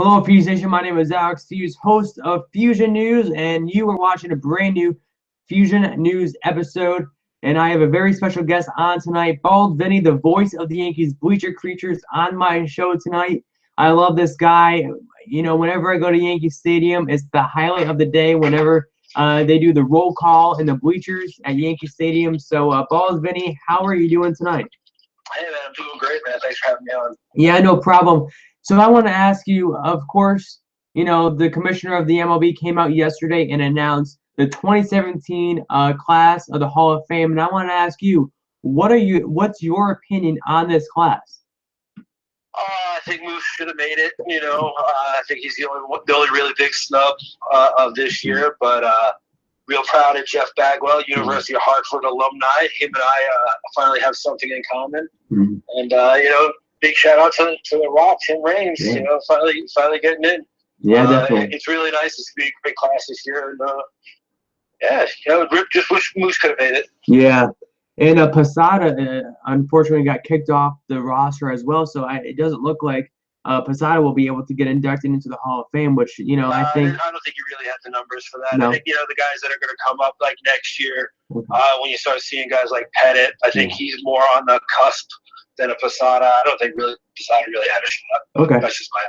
Hello, Feuzion. My name is Alex Hughes, host of Feuzion News, and you are watching a brand new Feuzion News episode. And I have a very special guest on tonight, Baldvinny, the voice of the Yankees bleacher creatures, on my show tonight. I love this guy. You know, whenever I go to Yankee Stadium, it's the highlight of the day whenever they do the roll call in the bleachers at Yankee Stadium. So, Baldvinny, how are you doing tonight? Hey, man, I'm doing great, man. Thanks for having me on. Yeah, no problem. So I want to ask you, of course, you know, the commissioner of the MLB came out yesterday and announced the 2017 class of the Hall of Fame. And I want to ask you, what's your opinion on this class? I think Moose should have made it. I think he's the only really big snub of this year. But real proud of Jeff Bagwell, University of Hartford alumni. Him and I finally have something in common. Mm-hmm. And big shout out to the Rock, Tim Raines. Yeah. Finally getting in. Yeah, definitely. It's really nice to be a great class this year. And just wish Moose could have made it. Yeah. And Posada, unfortunately, got kicked off the roster as well. So it doesn't look like Posada will be able to get inducted into the Hall of Fame, which, I think. I don't think you really have the numbers for that. No. I think, the guys that are going to come up like next year, when you start seeing guys like Pettit, I think he's more on the cusp than a Posada. I don't think Posada really had a shot. Okay. That's just my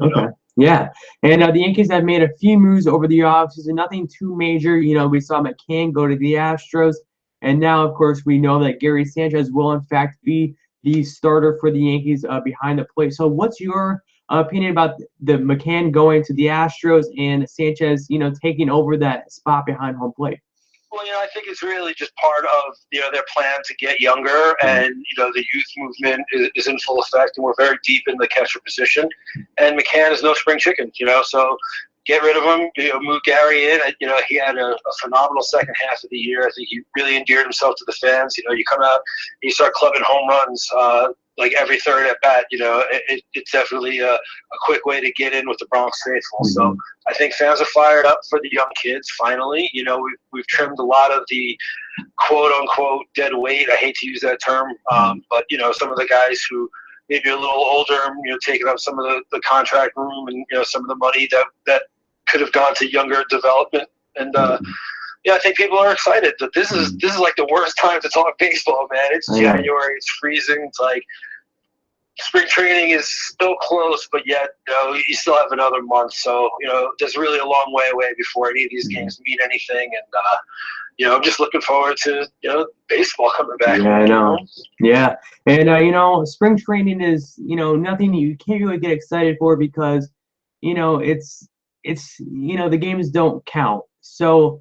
opinion. Okay. Yeah. And the Yankees have made a few moves over the offseason, nothing too major. We saw McCann go to the Astros. And now, of course, we know that Gary Sanchez will, in fact, be the starter for the Yankees behind the plate. So what's your opinion about the McCann going to the Astros and Sanchez, taking over that spot behind home plate? Well, I think it's really just part of, their plan to get younger, and, the youth movement is in full effect, and we're very deep in the catcher position. And McCann is no spring chicken, so get rid of him, move Gary in. He had a phenomenal second half of the year. I think he really endeared himself to the fans. You come out, you start clubbing home runs like every third at bat. It's definitely a quick way to get in with the Bronx faithful. Mm-hmm. So I think fans are fired up for the young kids. Finally, we've trimmed a lot of the quote unquote dead weight. I hate to use that term, but some of the guys who maybe a little older, taking up some of the contract room and, some of the money that could have gone to younger development. And, I think people are excited that this is like the worst time to talk baseball, man. It's January, it's freezing. It's like spring training is still close, but yet, you still have another month. So, there's really a long way away before any of these games mean anything. And, I'm just looking forward to, baseball coming back. Yeah, I know. Yeah. And, spring training is, nothing you can't really get excited for because, it's the games don't count. So,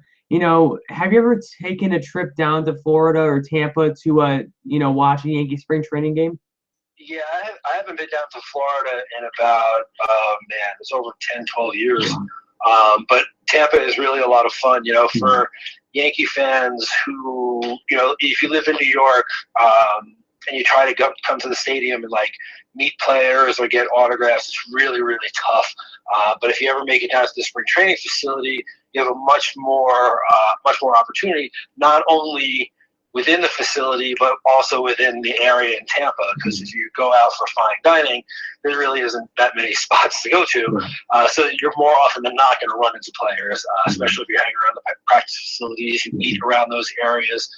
have you ever taken a trip down to Florida or Tampa to, watch a Yankee spring training game? Yeah, I haven't been down to Florida in about, it's over 10, 12 years. But Tampa is really a lot of fun, for Yankee fans who, if you live in New York and you try to come to the stadium and, meet players or get autographs, it's really, really tough. But if you ever make it down to the spring training facility, you have a much more opportunity, not only within the facility, but also within the area in Tampa. Because if you go out for fine dining, there really isn't that many spots to go to. So you're more often than not going to run into players, especially if you're hanging around the practice facilities, you eat around those areas.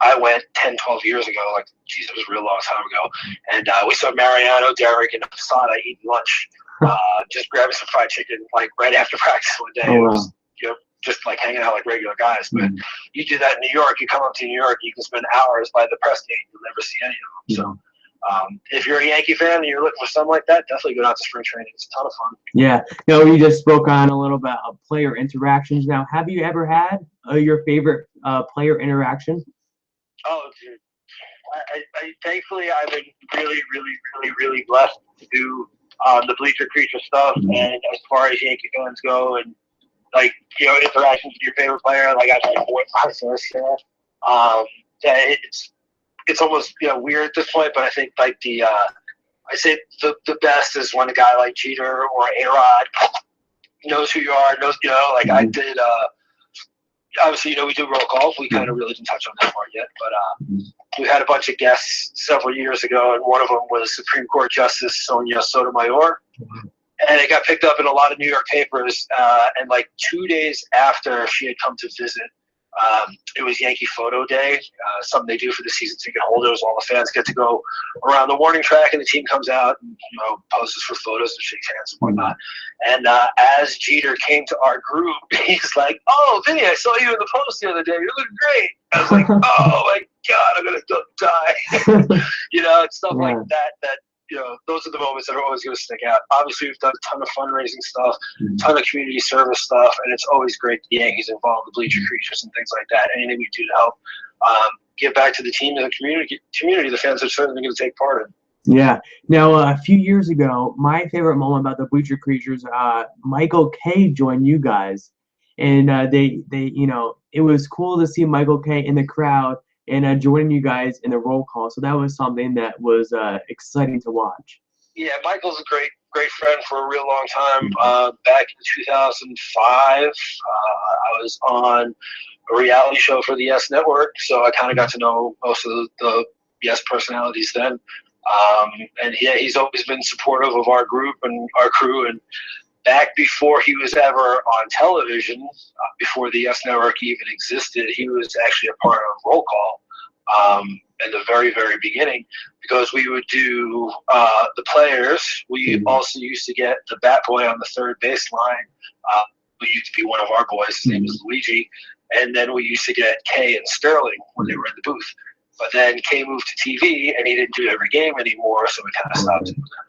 I went 10, 12 years ago, it was a real long time ago. And we saw Mariano, Derek, and Posada eating lunch, just grabbing some fried chicken, right after practice one day. Oh, wow. It was, just hanging out like regular guys. But you do that in New York, you come up to New York, you can spend hours by the press gate, you'll never see any of them. So if you're a Yankee fan and you're looking for something like that, definitely go out to spring training. It's a ton of fun. Yeah. You just spoke on a little bit of player interactions. Now, have you ever had your favorite player interaction? Oh, dude. Thankfully, I've been really, really, really, really blessed to do the bleacher creature stuff. And as far as Yankee fans go, and interactions with your favorite player, I've had 4 or 5 sources here. It's almost weird at this point, but I think I say the best is when a guy like Jeter or A-Rod knows who you are, knows I did. Obviously, we do roll calls. We kind of really didn't touch on that part yet, but we had a bunch of guests several years ago, and one of them was Supreme Court Justice Sonia Sotomayor. And it got picked up in a lot of New York papers. And like 2 days after she had come to visit, it was Yankee Photo Day, something they do for the season ticket holders. All the fans get to go around the warning track, and the team comes out and poses for photos and shakes hands and whatnot. And as Jeter came to our group, he's like, "Oh, Vinny, I saw you in the post the other day. You look great." I was like, "Oh my God, I'm gonna die." It's stuff like that. Those are the moments that are always going to stick out. Obviously, we've done a ton of fundraising stuff, a ton of community service stuff, and it's always great the Yankees involved, the bleacher creatures and things like that. Anything we do to help give back to the team and the community, the fans are certainly going to take part in. Yeah. Now, a few years ago, my favorite moment about the bleacher creatures, Michael K joined you guys, and it was cool to see Michael K in the crowd and joining you guys in the roll call. So that was something that was exciting to watch. Yeah, Michael's a great friend for a real long time. Back in 2005, I was on a reality show for the Yes Network, so I kind of got to know most of the Yes personalities then. And yeah, he's always been supportive of our group and our crew. And back before he was ever on television, before the Yes Network even existed, he was actually a part of Roll Call in the very, very beginning, because we would do the players. We also used to get the bat boy on the third baseline, who used to be one of our boys. His name was Luigi. And then we used to get Kay and Sterling when they were in the booth. But then Kay moved to TV, and he didn't do every game anymore, so we kind of stopped doing that.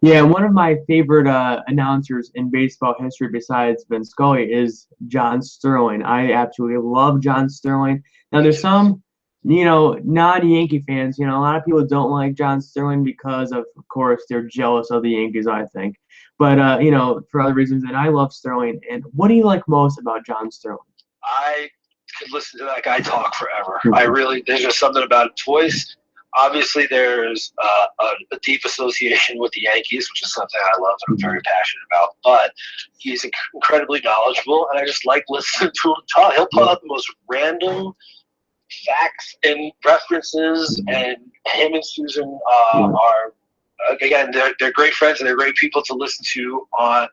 Yeah, one of my favorite announcers in baseball history besides Vin Scully is John Sterling. I absolutely love John Sterling. Now, there's some, non-Yankee fans, a lot of people don't like John Sterling because of course, they're jealous of the Yankees, I think. But, for other reasons, and I love Sterling. And what do you like most about John Sterling? I could listen to that guy talk forever. There's just something about his voice. Obviously, there's a deep association with the Yankees, which is something I love and I'm very passionate about. But he's incredibly knowledgeable, and I just like listening to him talk. He'll put out the most random facts and references, and him and Feuzion are, again, they're great friends, and they're great people to listen to on,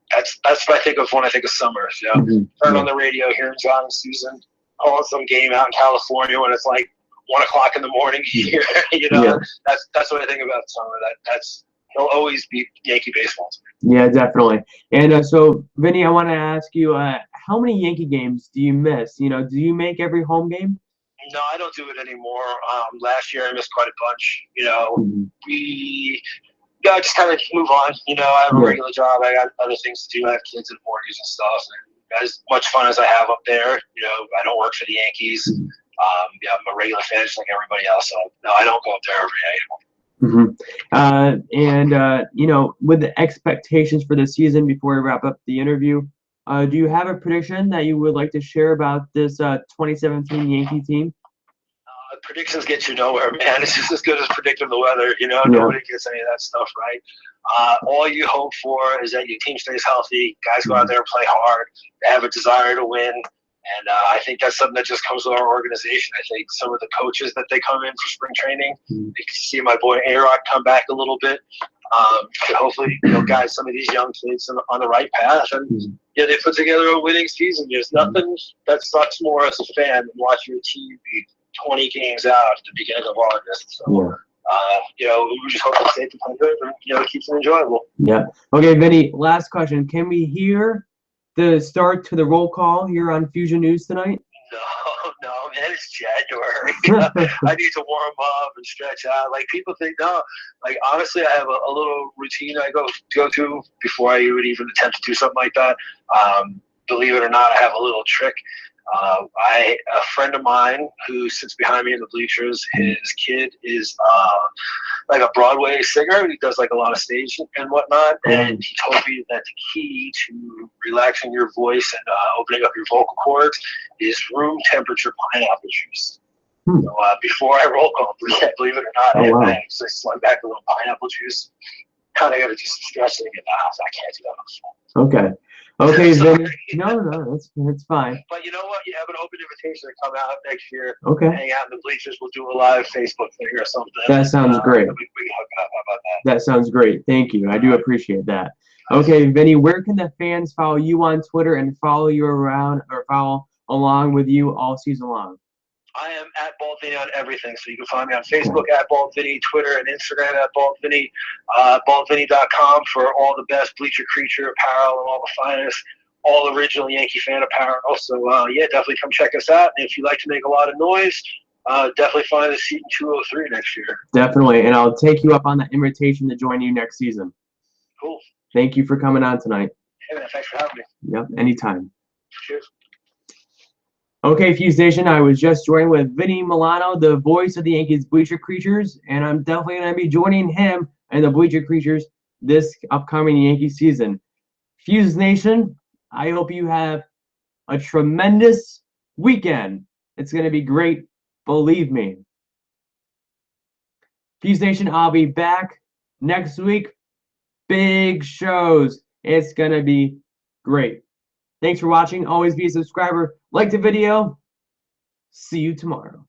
that's what I think of when I think of summers. Turn on the radio, hearing John and Feuzion calling some game out in California when it's like 1 o'clock in the morning here. That's what I think about summer. He'll always be Yankee baseball to me. Yeah, definitely. And so, Vinny, I want to ask you, how many Yankee games do you miss? Do you make every home game? No, I don't do it anymore. Last year I missed quite a bunch. We just kind of move on. I have a regular job. I got other things to do. I have kids and mortgage and stuff. And as much fun as I have up there, I don't work for the Yankees. I'm a regular fan just like everybody else. So no, I don't go up there every day. With the expectations for the season, before we wrap up the interview, do you have a prediction that you would like to share about this 2017 Yankee team? Predictions get you nowhere, man. It's just as good as predicting the weather. Nobody gets any of that stuff right. All you hope for is that your team stays healthy, guys go out there and play hard, they have a desire to win. And I think that's something that just comes with our organization. I think some of the coaches that they come in for spring training, they can see my boy A-Rod come back a little bit. Hopefully, guide some of these young kids on the right path. And they put together a winning season. There's nothing that sucks more as a fan than watching your team be 20 games out at the beginning of August. So, we just hope they stay competitive and, it keeps it enjoyable. Yeah. Okay, Vinny, last question. Can we hear the start to the roll call here on Feuzion News tonight? No, man, it's January. I need to warm up and stretch out. Like, people think, no. Like, honestly, I have a little routine I go to before I would even attempt to do something like that. Believe it or not, I have a little trick. A friend of mine who sits behind me in the bleachers, his kid is like a Broadway singer. He does like a lot of stage and whatnot. And he told me that the key to relaxing your voice and opening up your vocal cords is room temperature pineapple juice. So before I roll call, believe it or not, I just slung back a little pineapple juice. kind of got to do some stretching in the house. I can't do that on the phone. Okay. Okay, Vinny. No, that's fine. But you know what? You have an open invitation to come out next year. Okay. Hang out in the bleachers. We'll do a live Facebook thing or something. That sounds great. We can hook up. How about that? That sounds great. Thank you. I do appreciate that. Okay, Vinny, where can the fans follow you on Twitter and follow you around or follow along with you all season long? I am at Baldvinny on everything, so you can find me on Facebook at Baldvinny, Twitter and Instagram at Baldvinny, Baldvinny.com for all the best Bleacher Creature apparel and all the finest, all original Yankee fan apparel. So, yeah, definitely come check us out. And if you like to make a lot of noise, definitely find us seat 203 next year. Definitely, and I'll take you up on that invitation to join you next season. Cool. Thank you for coming on tonight. Hey, man, thanks for having me. Yep, anytime. Cheers. Okay, Fuse Nation, I was just joined with Vinny Milano, the voice of the Yankees Bleacher Creatures, and I'm definitely going to be joining him and the Bleacher Creatures this upcoming Yankee season. Fuse Nation, I hope you have a tremendous weekend. It's going to be great, believe me. Fuse Nation, I'll be back next week. Big shows. It's going to be great. Thanks for watching. Always be a subscriber. Like the video. See you tomorrow.